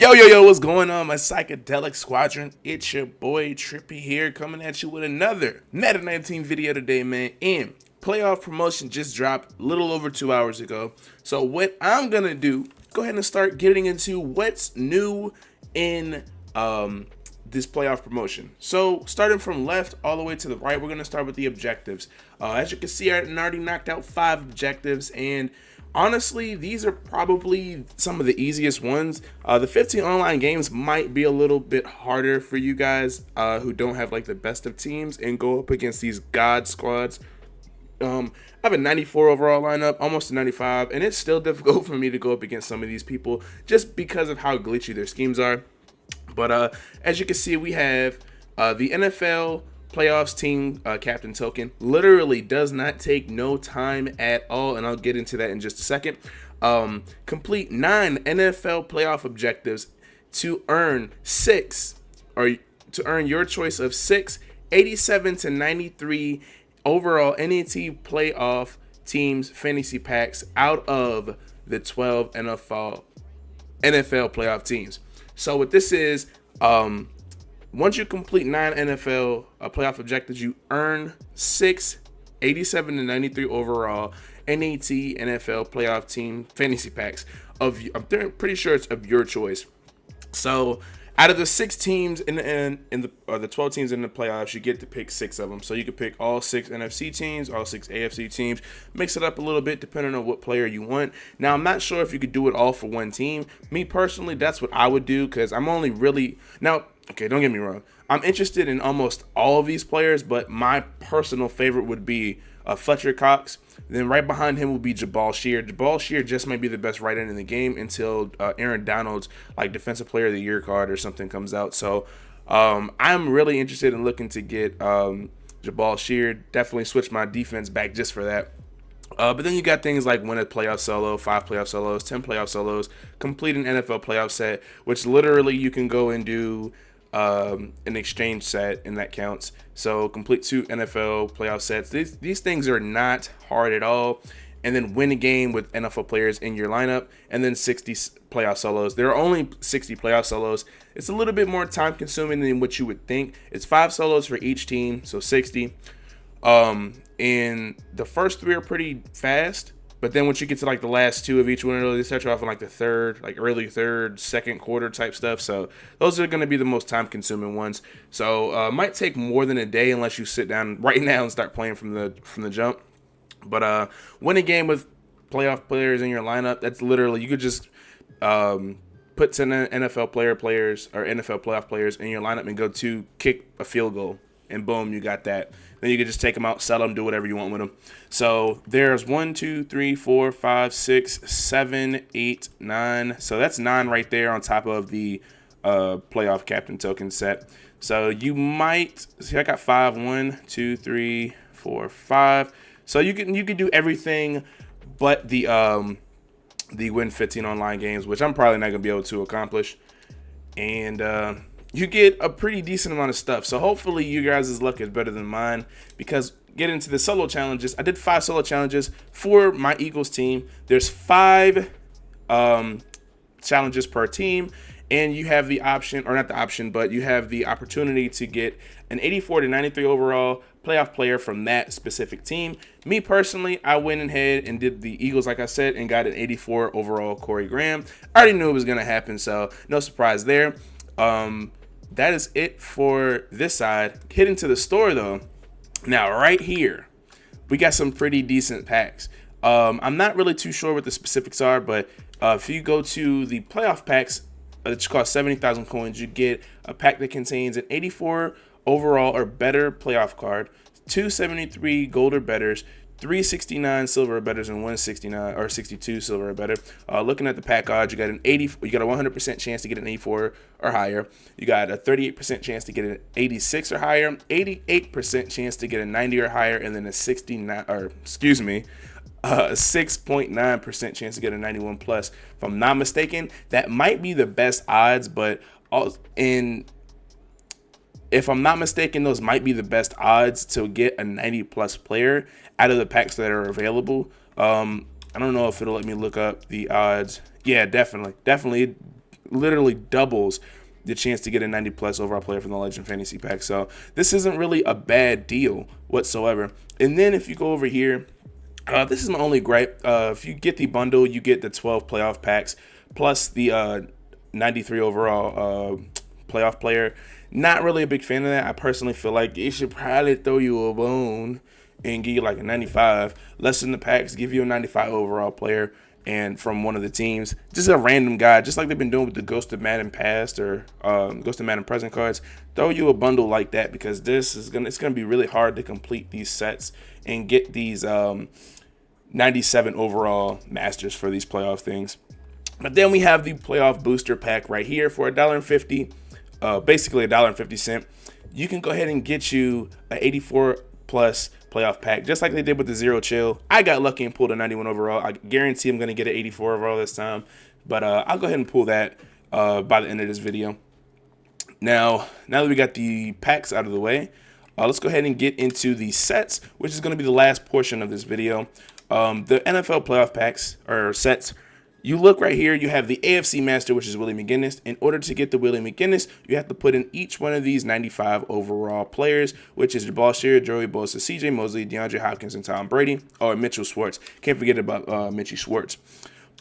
Yo, what's going on, my psychedelic squadron? It's your boy Trippy here, coming at you with another Madden 19 video today, man. And playoff promotion just dropped a little over 2 hours ago. So what I'm gonna do, go ahead and start getting into what's new in this playoff promotion. So starting from left all the way to the right, we're gonna start with the objectives. As you can see, I already knocked out 5 objectives, and honestly, these are probably some of the easiest ones. The 15 online games might be a little bit harder for you guys who don't have like the best of teams and go up against these god squads. I have a 94 overall lineup, almost a 95, and it's still difficult for me to go up against some of these people just because of how glitchy their schemes are. But as you can see, we have the NFL playoffs team captain token. Literally does not take no time at all, and I'll get into that in just a second. Complete 9 NFL playoff objectives to earn 6, or to earn your choice of 6 87 to 93 overall NET playoff teams fantasy packs out of the 12 NFL playoff teams. So what this is, once you complete 9 NFL playoff objectives, you earn 6 87 to 93 overall NET NFL playoff team fantasy packs of, I'm pretty sure it's of your choice. So out of the 6 teams in the 12 teams in the playoffs, you get to pick 6 of them. So you can pick all 6 NFC teams, all 6 AFC teams, mix it up a little bit depending on what player you want. Now, I'm not sure if you could do it all for one team. Me personally, that's what I would do, because I'm only really now. Okay, don't get me wrong. I'm interested in almost all of these players, but my personal favorite would be Fletcher Cox. Then right behind him will be Jabal Shear. Jabal Shear just might be the best right end in the game until Aaron Donald's like Defensive Player of the Year card or something comes out. So I'm really interested in looking to get Jabal Shear. Definitely switch my defense back just for that. But then you got things like win a playoff solo, 5 playoff solos, 10 playoff solos, complete an NFL playoff set, which literally you can go and do an exchange set, and that counts. So complete 2 NFL playoff sets. These things are not hard at all. And then win a game with NFL players in your lineup, and then 60 playoff solos. There are only 60 playoff solos. It's a little bit more time consuming than what you would think. It's 5 solos for each team, so 60. And the first 3 are pretty fast, but then once you get to like the last 2 of each one of those, they start you off in like the third, like early third, second quarter type stuff. So those are going to be the most time consuming ones. So might take more than a day unless you sit down right now and start playing from the jump. But win a game with playoff players in your lineup. That's literally, you could just put 10 NFL players or NFL playoff players in your lineup and go to kick a field goal, and boom, you got that. Then you can just take them out, sell them, do whatever you want with them. So there's 1, 2, 3, 4, 5, 6, 7, 8, 9. So that's 9 right there on top of the playoff captain token set. So you might see, I got 5, 1, 2, 3, 4, 5. So you can do everything but the win 15 online games, which I'm probably not gonna be able to accomplish. And you get a pretty decent amount of stuff. So hopefully you guys' luck is better than mine, because get into the solo challenges. I did 5 solo challenges for my Eagles team. There's 5 challenges per team, and you have the option, or not the option, but you have the opportunity to get an 84 to 93 overall playoff player from that specific team. Me personally, I went ahead and did the Eagles, like I said, and got an 84 overall Corey Graham. I already knew it was going to happen, so no surprise there. That is it for this side. Heading to the store though. Now right here, we got some pretty decent packs. I'm not really too sure what the specifics are, but if you go to the playoff packs, which cost 70,000 coins, you get a pack that contains an 84 overall or better playoff card, 273 gold or betters, 369 silver or betters, and 169 or 62 silver or better. Looking at the pack odds, you got a 100% chance to get an 84 or higher. You got a 38% chance to get an 86 or higher, 88% chance to get a 90 or higher, and then a 6.9% chance to get a 91 plus. If I'm not mistaken, that might be the best odds, but if I'm not mistaken, those might be the best odds to get a 90 plus player out of the packs that are available. I don't know if it'll let me look up the odds. Yeah, definitely. literally doubles the chance to get a 90 plus overall player from the Legend Fantasy Pack. So this isn't really a bad deal whatsoever. And then if you go over here, this is my only gripe. If you get the bundle, you get the 12 playoff packs plus the 93 overall playoff player. Not really a big fan of that. I personally feel like it should probably throw you a bone and give you like a 95. Lessen the packs, give you a 95 overall player, and from one of the teams, just a random guy, just like they've been doing with the Ghost of Madden past or Ghost of Madden present cards. Throw you a bundle like that, because it's gonna be really hard to complete these sets and get these 97 overall masters for these playoff things. But then we have the playoff booster pack right here for $1.50, basically $1.50. You can go ahead and get you an 84 plus playoff pack, just like they did with the Zero Chill. I got lucky and pulled a 91 overall. I guarantee I'm going to get an 84 overall this time, but I'll go ahead and pull that by the end of this video. Now that we got the packs out of the way, let's go ahead and get into the sets, which is going to be the last portion of this video. The NFL playoff packs or sets. You look right here, you have the AFC Master, which is Willie McGinnis. In order to get the Willie McGinnis, you have to put in each one of these 95 overall players, which is Jabal Shearer, Joey Bosa, CJ Mosley, DeAndre Hopkins, and Tom Brady, or Mitchell Schwartz. Can't forget about Mitchie Schwartz.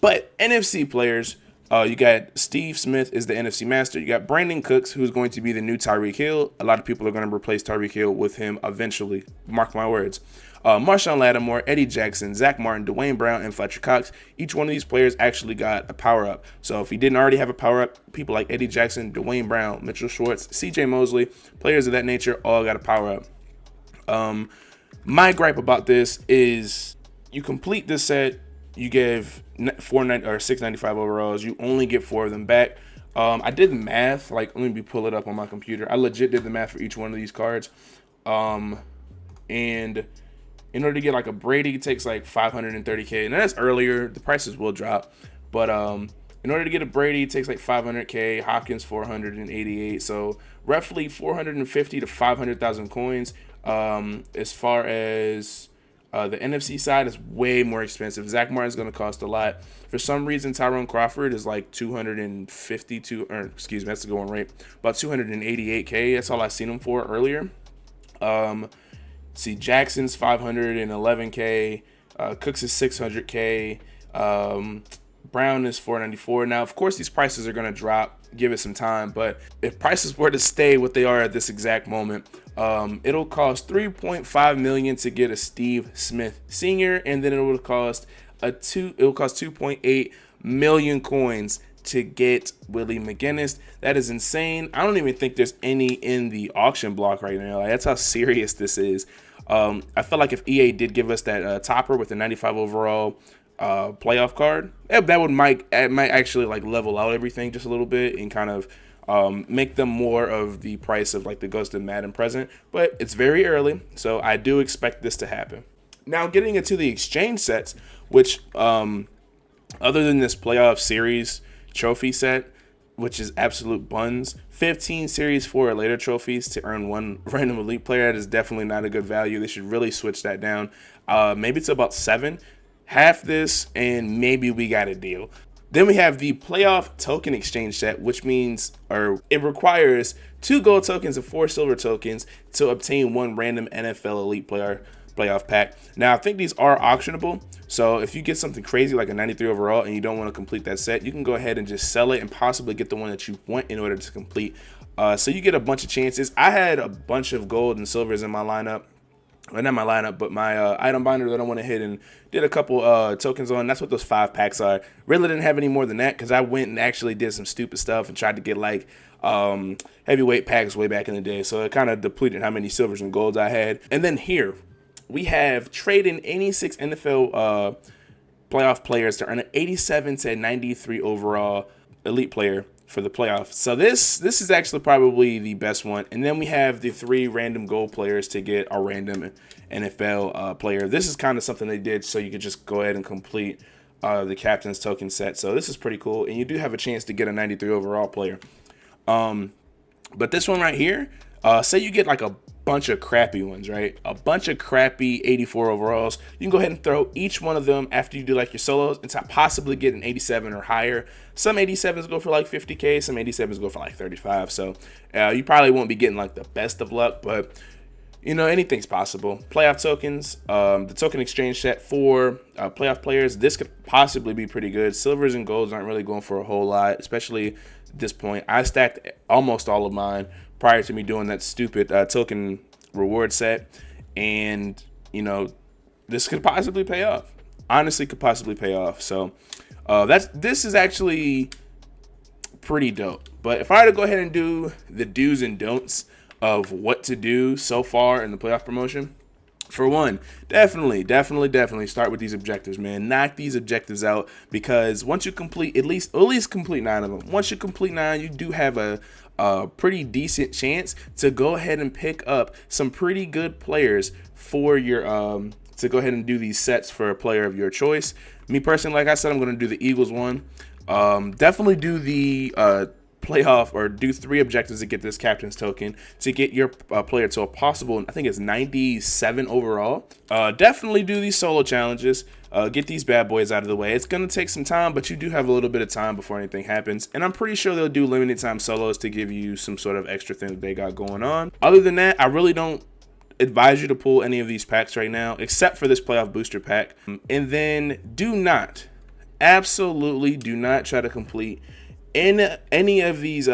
But NFC players, you got Steve Smith is the NFC Master. You got Brandon Cooks, who's going to be the new Tyreek Hill. A lot of people are going to replace Tyreek Hill with him eventually. Mark my words. Marshawn Lattimore, Eddie Jackson, Zach Martin, Dwayne Brown, and Fletcher Cox. Each one of these players actually got a power-up. So if he didn't already have a power-up, people like Eddie Jackson, Dwayne Brown, Mitchell Schwartz, CJ Mosley, players of that nature all got a power-up. My gripe about this is you complete this set, you give 695 overalls, you only get 4 of them back. I did the math, like, let me pull it up on my computer. I legit did the math for each one of these cards. And in order to get like a Brady, it takes like 530K. And that's earlier. The prices will drop. But in order to get a Brady, it takes like 500K. Hopkins, 488. So roughly 450 to 500,000 coins. As far as the NFC side is way more expensive. Zach Martin's going to cost a lot. For some reason, Tyrone Crawford is like 252, or excuse me, that's the going rate. About 288K. That's all I've seen him for earlier. See, Jackson's 511K, Cooks is 600K, Brown is 494. Now, of course, these prices are going to drop. Give it some time, but if prices were to stay what they are at this exact moment, it'll cost $3.5 million to get a Steve Smith Sr., and then it will cost 2.8 million coins to get Willie McGinnis. That is insane. I don't even think there's any in the auction block right now. Like, that's how serious this is. I feel like if EA did give us that topper with the 95 overall playoff card, that would might actually like level out everything just a little bit and kind of make them more of the price of like the Ghost of Madden present. But it's very early, so I do expect this to happen. Now, getting into the exchange sets, which other than this playoff series trophy set, which is absolute buns, 15 Series 4 or later trophies to earn 1 random elite player. That is definitely not a good value. They should really switch that down. Maybe it's about 7. Half this, and maybe we got a deal. Then we have the playoff token exchange set, which means, or it requires 2 gold tokens and 4 silver tokens to obtain 1 random NFL elite player playoff pack. Now, I think these are auctionable, so if you get something crazy like a 93 overall and you don't want to complete that set, you can go ahead and just sell it and possibly get the one that you want in order to complete. So you get a bunch of chances. I had a bunch of gold and silvers in my lineup. Well, not my lineup, but my item binder that I went ahead and did a couple tokens on. That's what those 5 packs are. Really didn't have any more than that because I went and actually did some stupid stuff and tried to get like heavyweight packs way back in the day. So it kind of depleted how many silvers and golds I had. And then here we have trade in any 6 NFL playoff players to earn an 87 to 93 overall elite player for the playoffs. So this is actually probably the best one. And then we have the 3 random gold players to get a random NFL player. This is kind of something they did so you could just go ahead and complete the captain's token set. So this is pretty cool. And you do have a chance to get a 93 overall player. But this one right here, say you get like a bunch of crappy ones, right? A bunch of crappy 84 overalls. You can go ahead and throw each one of them after you do like your solos and to possibly get an 87 or higher. Some 87s go for like 50K, some 87s go for like 35. So you probably won't be getting like the best of luck, but you know, anything's possible. Playoff tokens, the token exchange set for playoff players, this could possibly be pretty good. Silvers and golds aren't really going for a whole lot, especially at this point. I stacked almost all of mine prior to me doing that stupid token reward set, and you know, this could possibly pay off. Honestly, could possibly pay off. So this is actually pretty dope. But if I were to go ahead and do the do's and don'ts of what to do so far in the playoff promotion, for one, definitely start with these objectives, man. Knock these objectives out, because once you complete at least complete 9 of them. Once you complete 9, you do have a pretty decent chance to go ahead and pick up some pretty good players for your to go ahead and do these sets for a player of your choice. Me personally, like I said, I'm going to do the Eagles one. Definitely do the playoff, or do 3 objectives to get this captain's token to get your player to a possible, I think it's 97 overall. Definitely do these solo challenges. Get these bad boys out of the way. It's going to take some time, but you do have a little bit of time before anything happens. And I'm pretty sure they'll do limited time solos to give you some sort of extra thing that they got going on. Other than that, I really don't advise you to pull any of these packs right now, except for this playoff booster pack. And then absolutely do not try to complete in any of these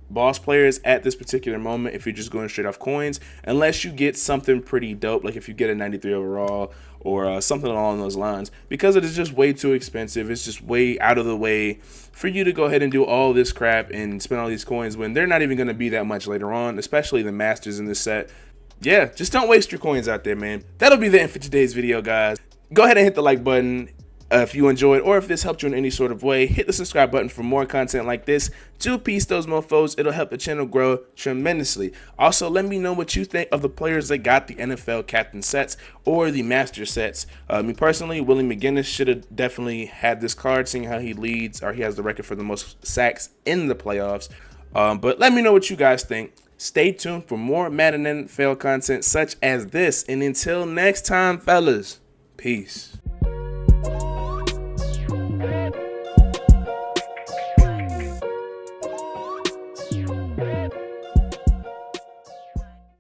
boss players at this particular moment if you're just going straight off coins, unless you get something pretty dope, like if you get a 93 overall or something along those lines, because it is just way too expensive. It's just way out of the way for you to go ahead and do all this crap and spend all these coins when they're not even going to be that much later on, especially the masters in this set. Yeah, just don't waste your coins out there, man. That'll be the end for today's video, guys. Go ahead and hit the like button if you enjoyed, or if this helped you in any sort of way. Hit the subscribe button for more content like this. 2-piece those mofos. It'll help the channel grow tremendously. Also, let me know what you think of the players that got the NFL captain sets or the master sets. Me personally, Willie McGinnis should have definitely had this card, seeing how he leads, or he has the record for the most sacks in the playoffs. But let me know what you guys think. Stay tuned for more Madden NFL content such as this. And until next time, fellas, peace.